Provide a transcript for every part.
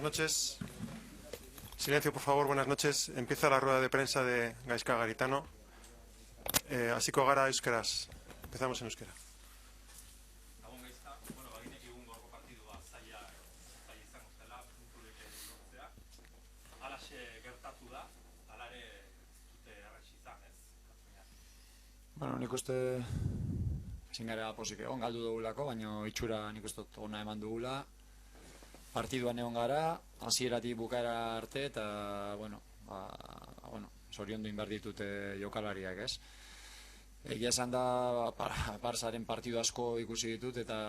noches. Silencio, por favor, buenas noches. Empieza la rueda de prensa de Gaizka Garitano. Hasiko gara euskeraz. Empezamos en euskera. Bueno, nik uste ezin gara pozik egon galdu dugulako, baina itxura nik uste ona eman dugula. Partiduan egon gara, hasieratik bukaera arte, eta, zoriondu inbar ditute jokalariak, ez? Egia esan da, Barsaren partidu asko ikusi ditut, eta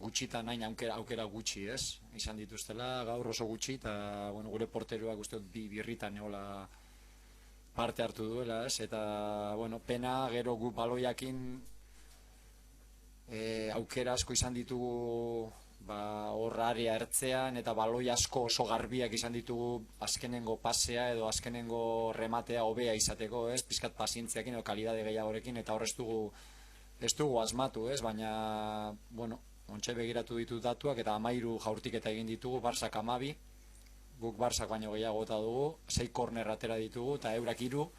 gutxitan hain aukera gutxi, ez? Izan dituztela, gaur oso gutxi, eta gure porteruak uste dut birritan egola parte hartu duela, ez? Eta, pena, gero gu baloiakin aukera asko izan ditugu hor area ertzean, eta baloi asko oso garbiak izan ditugu azkenengo pasea edo azkenengo rematea hobea izateko, ez? Pizkat pazientziakin edo kalidade gehiagorekin, eta hor ez dugu asmatu, ez? Baina, ontxe begiratu ditut datuak, eta 13 jaurtiketa egin ditugu, Barsak 12, guk Barsak baino gehiago eta dugu, 6 korner atera ditugu, eta eurak 3,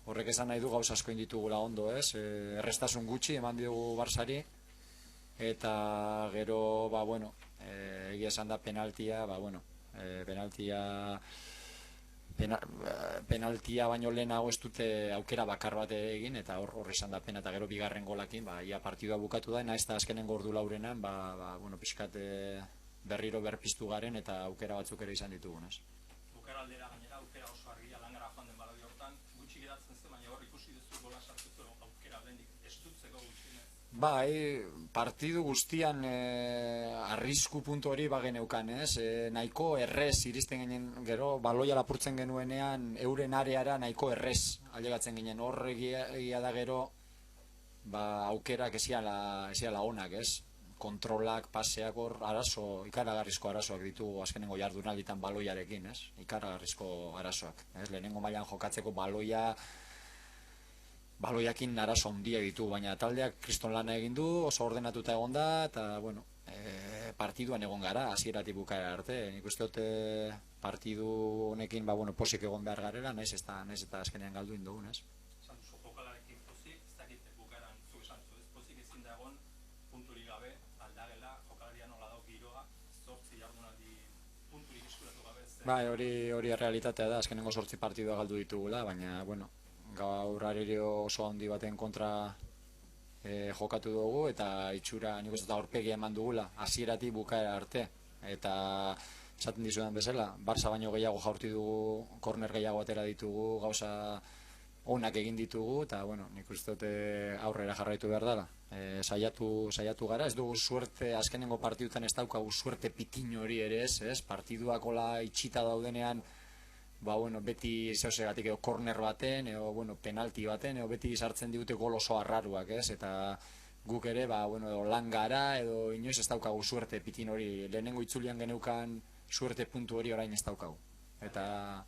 horrek esan nahi du gauza asko inditugula ondo, ez? Errestasun gutxi eman ditugu Barsari, eta gero, egia esan da penaltia, penaltia baino lehenago ez dute aukera bakar bat egin, eta hor izan da pena, eta gero bigarren golakin, ia partidua bukatu da, ez da azkenengo ordu laurenan, pixkat berriro berpiztu garen, eta aukera batzuk ere izan ditugun, ez? Bukera aldera gainera, aukera oso argia langara joan den baloi hortan, gutxi geratzen zen, baina hor ikusi duzu gola sartuzu aukera bendik estutzeko gutxinez. Bai, partidu guztian arrisku puntu hori bageneukan, ez? Nahiko errez iristen ginen, gero baloia lapurtzen genuenean euren areara nahiko errez ailegatzen ginen, hor egia da gero aukerak eziala onak, ez? Kontrolak, paseak hor ikaragarrizko arazoak ditugu azkenengo jardunalditan baloiarekin, ez? Ikaragarrizko arazoak, ez? Lehenengo mailan jokatzeko baloiakin arazo handia ditu, baina taldeak kriston lana egin du, oso ordenatuta egon da, eta, partiduan egon gara, hasieratik bukaera arte. Nik uste dute partidu honekin, posik egon behar garela, naiz eta azkenean galdu indugun, ez? Esan duzu jokalarekin pozik, ez dakit bukaeran zu esan zu, ez pozik ezin da egon, punturik gabe, aldagela, jokalaria nola dau giroa, 8 jardunaldi punturik eskuratu gabe, ez? Bai, hori realitatea da, azkenengo 8 partidua galdu ditugula, baina, gaur arerio oso handi baten kontra jokatu dugu, eta itxura nik uste eta aurpegia eman dugula, hasieratik bukaera arte, eta esaten dizudan bezala, Barça baino gehiago jaurti dugu, korner gehiago atera ditugu, gauza onak egin ditugu, eta nik uste dute aurrera jarraitu behar dela. Saiatu gara, ez dugu suerte, azkenengo partidutan ez daukagu suerte pitin hori ere ez, partiduak ola itxita daudenean, beti zeusegatik edo korner baten, edo penalti baten, edo beti sartzen digute gol oso arraruak, ez? Eta guk ere, edo lan gara, edo inoiz ez daukagu suerte pitin hori, lehenengo itzulian geneukan suerte puntu hori orain ez daukagu. Eta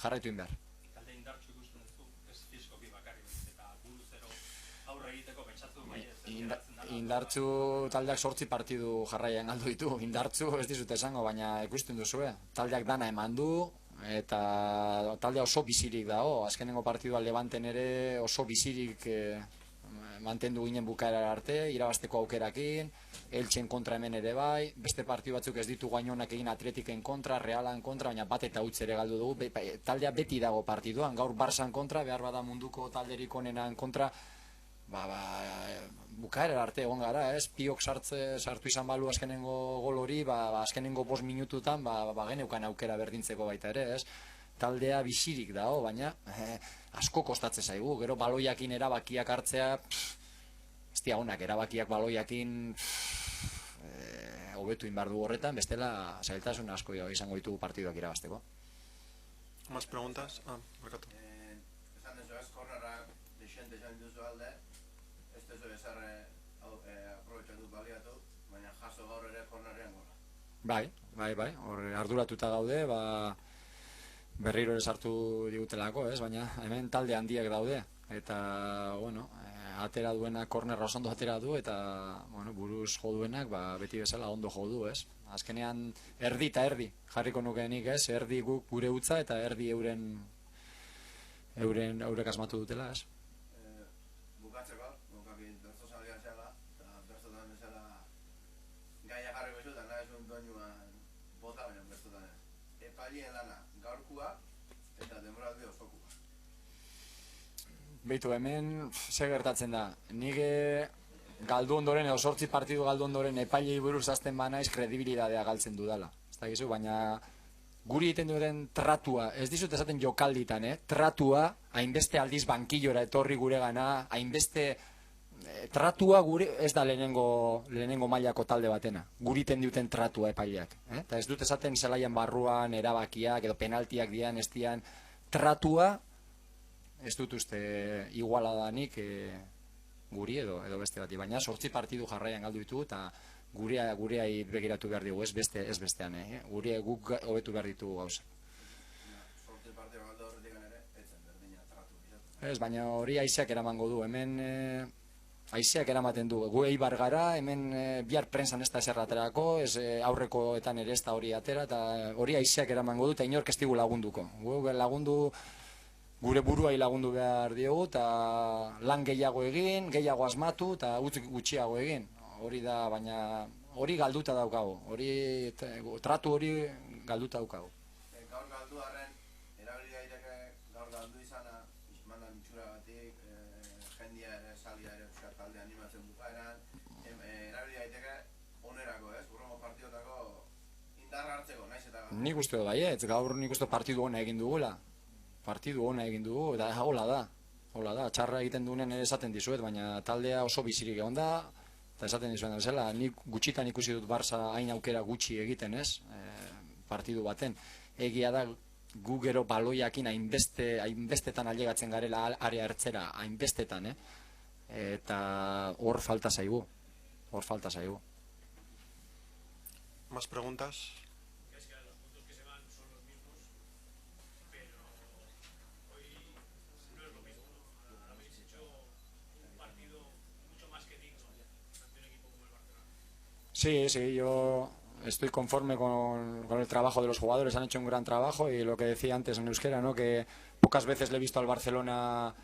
jarraitu inbehar. Talde indartxu ikusten duzu, ez fiskoki bakarri, eta buruzero aurre egiteko pentsatu Indartxu taldeak 8 partidu jarraian galdu ditu, indartxu ez dizute esango, baina ikusten duzue. Taldeak dana eman du, eta taldea oso bizirik dago, azkenengo partidua Levanten ere oso bizirik mantendu ginen bukaera arte, irabazteko aukerakin, Elchen kontra hemen ere bai, beste partidu batzuk ez ditu gainonak egin Atletiken kontra, Realan kontra, baina bat eta utz ere galdu dugu, taldea beti dago partiduan, gaur Barsan kontra, behar bada munduko talderik onenan kontra, bukaera arte egon gara, ez? Piok sartu izan balu azkenengo gol hori, azkenengo 5 minututan, geneukan aukera berdintzeko baita ere, ez? Taldea bizirik dago, baina asko kostatzen zaigu, gero baloiakin erabakiak hartzea, ez dira honak, erabakiak baloiakin hobetu inbar du horretan, bestela zailtasun asko izango ditugu partiduak irabazteko. Más preguntas? Merkatu. Esan dezu ez, kornera desente jan duzu alde, ez dezu ezar aprobetxatu baliatu, baina jaso gaur ere kornerean gola. Bai, arduratuta gaude, berriro ere sartu digutelako, ez? Baina hemen talde handiak daude, eta, atera duenak kornerra oso ondo atera du, eta, buruz jo duenak, beti bezala ondo jo du, ez? Azkenean erdi eta erdi jarriko nuke nik, ez? Erdi gure utza eta erdi eurek asmatu dutela, ez? Bukatzeko, nukakit berzo zalia zela, eta berzotan bezala gaia jarriko zu, eta nahi zuen doinuan bota, baina berzotan ez. Epailien lana gaurkua eta denboraldi osokua. Beitu, hemen ze gertatzen da. Nik galdu ondoren, edo 8 partidu galdu ondoren epailei buruz azten banaiz kredibilidadea galtzen dudala. Ez da gizu, baina guri egiten duten tratua, ez dizut esaten jokalditan, tratua, hainbeste aldiz bankillora etorri gure gana, hainbeste tratua guri ez da lehenengo mailako talde batena. Guri egiten duten tratua epaileak. Eta ez dut esaten zelaian barruan, erabakiak, edo penaltiak dian, ez dian, tratua, ez dut uste igualadanik guri edo beste bati, baina 8 partidu jarraian galdu ditugu eta gureai begiratu behar dugu, ez bestean, guk hobetu behar ditugu gauza. 8 partidu galdu horretik ere, etzen berdina tratu bizatu. Ez, baina hori haizeak eramango du, hemen haizeak eramaten du, gu Eibar gara, hemen bihar prensan ez da ezer aterako, ez aurrekoetan ere ez da hori atera, eta hori haizeak eramango du, eta inork ez digu lagunduko. Gu lagundu gure buruai lagundu behar diogu, eta lan gehiago egin, gehiago asmatu, eta gutxiago egin. Hori da, baina hori galduta daukagu, tratu hori galduta daukagu. Gaur galdu arren, erabili daiteke gaur galdu izana, mandan itxuragatik, jendia ere, salia ere, euskal talde animatzen bukaeran, erabili daiteke onerako, ez? Hurrengo partidotako indarra hartzeko, naiz eta... Nik uste dut baietz, gaur nik uste partidu ona egin dugula. Partidu ona egin dugu, eta hola da, txarra egiten duenen ere esaten dizuet, baina taldea oso bizirik egon da, eta esaten dizuen bezala, nik gutxitan ikusi dut Barça hain aukera gutxi egiten, ez? Partidu baten. Egia da, gu gero baloiakin hainbestetan ailegatzen garela area ertzera, hainbestetan, eta hor falta zaigu. ¿Más preguntas? Sí, yo estoy conforme con el trabajo de los jugadores, han hecho un gran trabajo y lo que decía antes en euskera, ¿no? Que pocas veces le he visto al Barcelona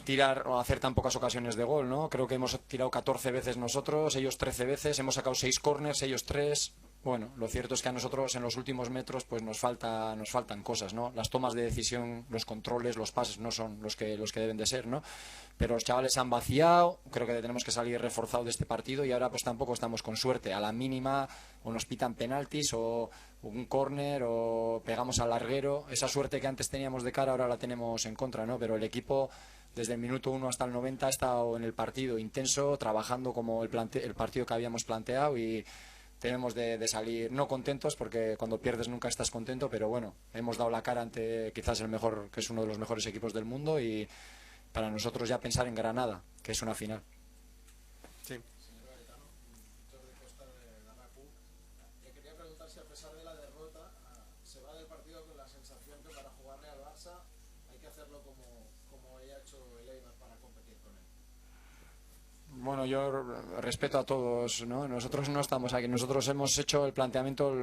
tirar o hacer tan pocas ocasiones de gol, ¿no? Creo que hemos tirado 14 veces nosotros, ellos 13 veces, hemos sacado 6 córners, ellos 3. Bueno, lo cierto es que a nosotros en los últimos metros pues nos faltan cosas, ¿no? Las tomas de decisión, los controles, los pases no son los que deben de ser, ¿no? Pero los chavales se han vaciado, creo que tenemos que salir reforzados de este partido y ahora pues tampoco estamos con suerte. A la mínima o nos pitan penaltis o un córner o pegamos al larguero. Esa suerte que antes teníamos de cara ahora la tenemos en contra, ¿no? Pero el equipo desde el minuto 1 hasta el 90 ha estado en el partido intenso, trabajando como el partido que habíamos planteado y tenemos de salir no contentos porque cuando pierdes nunca estás contento, pero bueno, hemos dado la cara ante quizás el mejor, que es uno de los mejores equipos del mundo y para nosotros ya pensar en Granada, que es una final. Sí. Señor Garitano, Jordi Costa de Danacu. Le quería preguntar si a pesar de la derrota se va del partido con la sensación que para jugarle al Barça hay que hacerlo como haya hecho el Eibar para competir con él. Bueno, yo respeto a todos, ¿no? Nosotros no estamos aquí, nosotros hemos hecho el planteamiento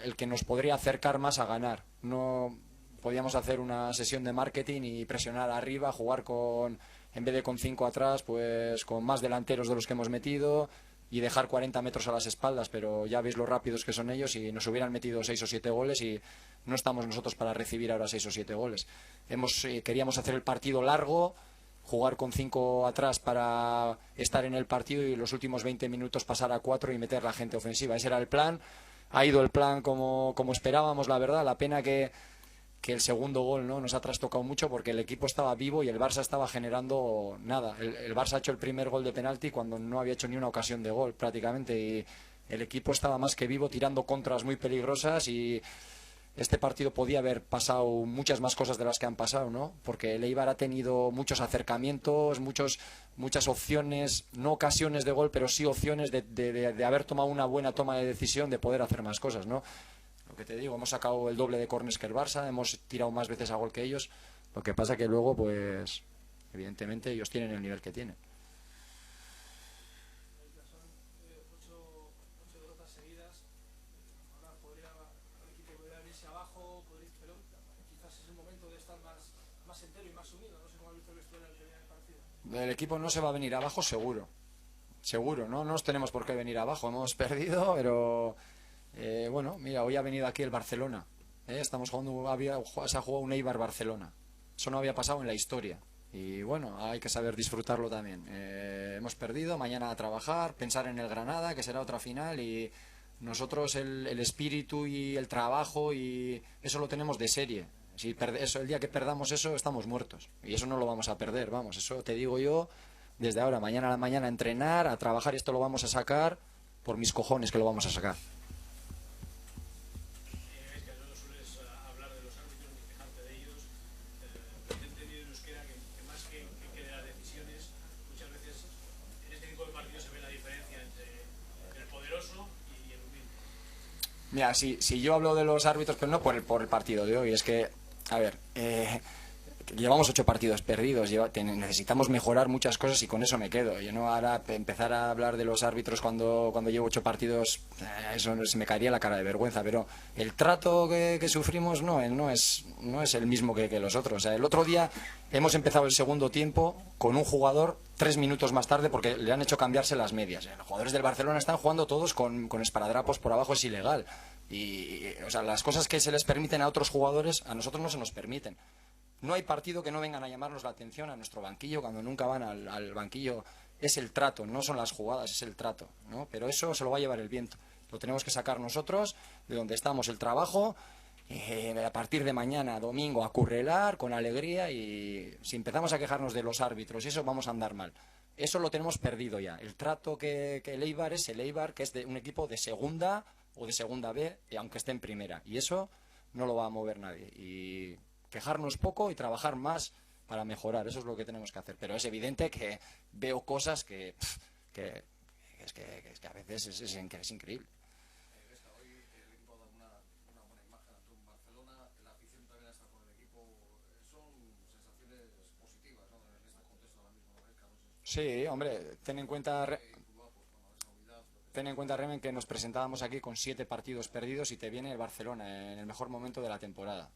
el que nos podría acercar más a ganar. No podíamos hacer una sesión de marketing y presionar arriba, jugar en vez de con 5 atrás, pues con más delanteros de los que hemos metido y dejar 40 metros a las espaldas, pero ya veis lo rápidos que son ellos y nos hubieran metido 6 o 7 goles y no estamos nosotros para recibir ahora 6 o 7 goles. Queríamos hacer el partido largo, jugar con 5 atrás para estar en el partido y los últimos 20 minutos pasar a 4 y meter la gente ofensiva. Ese era el plan. Ha ido el plan como esperábamos, la verdad. La pena que el segundo gol no nos ha trastocado mucho porque el equipo estaba vivo y el Barça estaba generando nada. El Barça ha hecho el primer gol de penalti cuando no había hecho ni una ocasión de gol prácticamente y el equipo estaba más que vivo tirando contras muy peligrosas y este partido podía haber pasado muchas más cosas de las que han pasado, ¿no? Porque el Eibar ha tenido muchos acercamientos, muchas opciones, no ocasiones de gol, pero sí opciones de haber tomado una buena toma de decisión, de poder hacer más cosas, ¿no? Lo que te digo, hemos sacado el doble de córners que el Barça, hemos tirado más veces a gol que ellos. Lo que pasa que luego, pues, evidentemente ellos tienen el nivel que tienen. Son 8 derrotas seguidas. más entero y más unido. No sé cómo ha visto el vestuario el día del partido. El equipo no se va a venir abajo seguro. Seguro, no nos tenemos por qué venir abajo. Hemos perdido, pero bueno, mira, hoy ha venido aquí el Barcelona. Estamos jugando, se ha jugado un Eibar-Barcelona. Eso no había pasado en la historia. Y bueno, hay que saber disfrutarlo también. Hemos perdido, mañana a trabajar, pensar en el Granada, que será otra final, y nosotros el espíritu y el trabajo, y eso lo tenemos de serie. Si eso, el día que perdamos eso, estamos muertos. Y eso no lo vamos a perder, vamos, eso te digo yo desde ahora, mañana a la mañana a entrenar, a trabajar, y esto lo vamos a sacar por mis cojones que lo vamos a sacar. Es que no sueles hablar de los árbitros ni quejarte de ellos. Pero he entendido en euskera que más que de las decisiones, muchas veces en este tipo de partidos se ve la diferencia entre el poderoso y el humilde. Mira, si yo hablo de los árbitros, pero no por el partido de hoy, es que, a ver, llevamos 8 partidos perdidos, necesitamos mejorar muchas cosas y con eso me quedo. Yo no ahora empezar a hablar de los árbitros cuando llevo 8 partidos, eso se me caería la cara de vergüenza, pero el trato que sufrimos no es el mismo que los otros. O sea, el otro día hemos empezado el segundo tiempo con un jugador 3 minutos más tarde porque le han hecho cambiarse las medias. Los jugadores del Barcelona están jugando todos con esparadrapos por abajo, es ilegal. Y, o sea, las cosas que se les permiten a otros jugadores, a nosotros no se nos permiten. No hay partido que no vengan a llamarnos la atención a nuestro banquillo cuando nunca van al banquillo. Es el trato, no son las jugadas, es el trato, ¿no? Pero eso se lo va a llevar el viento. Lo tenemos que sacar nosotros, de donde estamos, el trabajo, a partir de mañana, domingo, a currelar con alegría, y si empezamos a quejarnos de los árbitros y eso, vamos a andar mal. Eso lo tenemos perdido ya. El trato que el Eibar es el Eibar, que es de un equipo de segunda o de segunda B, aunque esté en primera. Y eso no lo va a mover nadie. Y quejarnos poco y trabajar más para mejorar, eso es lo que tenemos que hacer. Pero es evidente que veo cosas que a veces es increíble. Hoy el equipo ha dado una buena imagen ante un Barcelona, la afición también está con el equipo. Son sensaciones positivas, ¿no? En este contexto ahora mismo, ¿no? Sí, hombre, ten en cuenta, Remen, que nos presentábamos aquí con 7 partidos perdidos y te viene el Barcelona en el mejor momento de la temporada.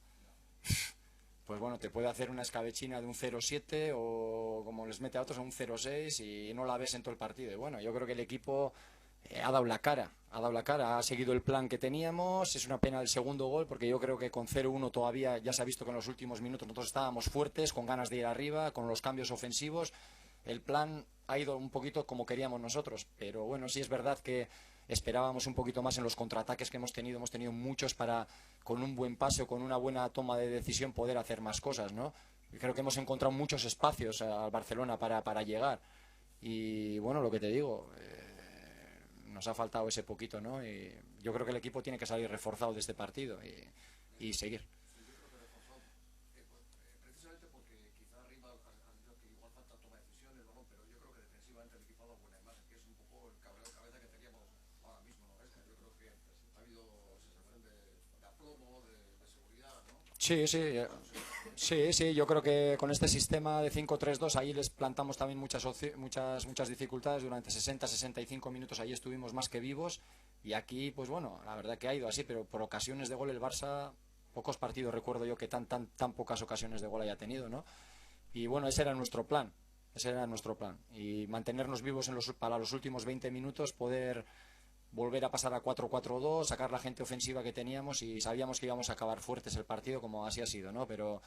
Pues bueno, te puede hacer una escabechina de un 0-7 o como les mete a otros a un 0-6 y no la ves en todo el partido. Y bueno, yo creo que el equipo ha dado la cara, ha seguido el plan que teníamos. Es una pena el segundo gol porque yo creo que con 0-1 todavía ya se ha visto que en los últimos minutos nosotros estábamos fuertes, con ganas de ir arriba, con los cambios ofensivos. El plan ha ido un poquito como queríamos nosotros, pero bueno, sí es verdad que esperábamos un poquito más en los contraataques que hemos tenido muchos para, con un buen pase o con una buena toma de decisión, poder hacer más cosas, ¿no? Creo que hemos encontrado muchos espacios al Barcelona para llegar. Y bueno, lo que te digo, nos ha faltado ese poquito, ¿no? Y yo creo que el equipo tiene que salir reforzado de este partido y seguir. Precisamente porque quizá arriba has dicho que igual falta toma de decisiones, ¿no? Pero yo creo que defensivamente el equipo ha dado buena imagen, que es un poco el cabreo de cabeza que teníamos ahora mismo, ¿no? Es que yo creo que ha habido sensación de aplomo, de seguridad, ¿no? Sí, yo creo que con este sistema de 5-3-2 ahí les plantamos también muchas dificultades durante 60-65 minutos, ahí estuvimos más que vivos, y aquí pues bueno, la verdad que ha ido así, pero por ocasiones de gol el Barça, pocos partidos recuerdo yo que tan pocas ocasiones de gol haya tenido, ¿no? Y bueno, ese era nuestro plan, y mantenernos vivos para los últimos 20 minutos, poder volver a pasar a 4-4-2, sacar la gente ofensiva que teníamos, y sabíamos que íbamos a acabar fuertes el partido, como así ha sido, ¿no? Pero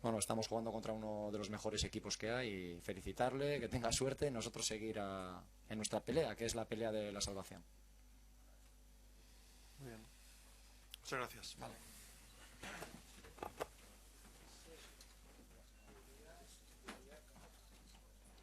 bueno, estamos jugando contra uno de los mejores equipos que hay, y felicitarle, que tenga suerte, nosotros seguir en nuestra pelea, que es la pelea de la salvación. Muy bien. Muchas gracias. Vale.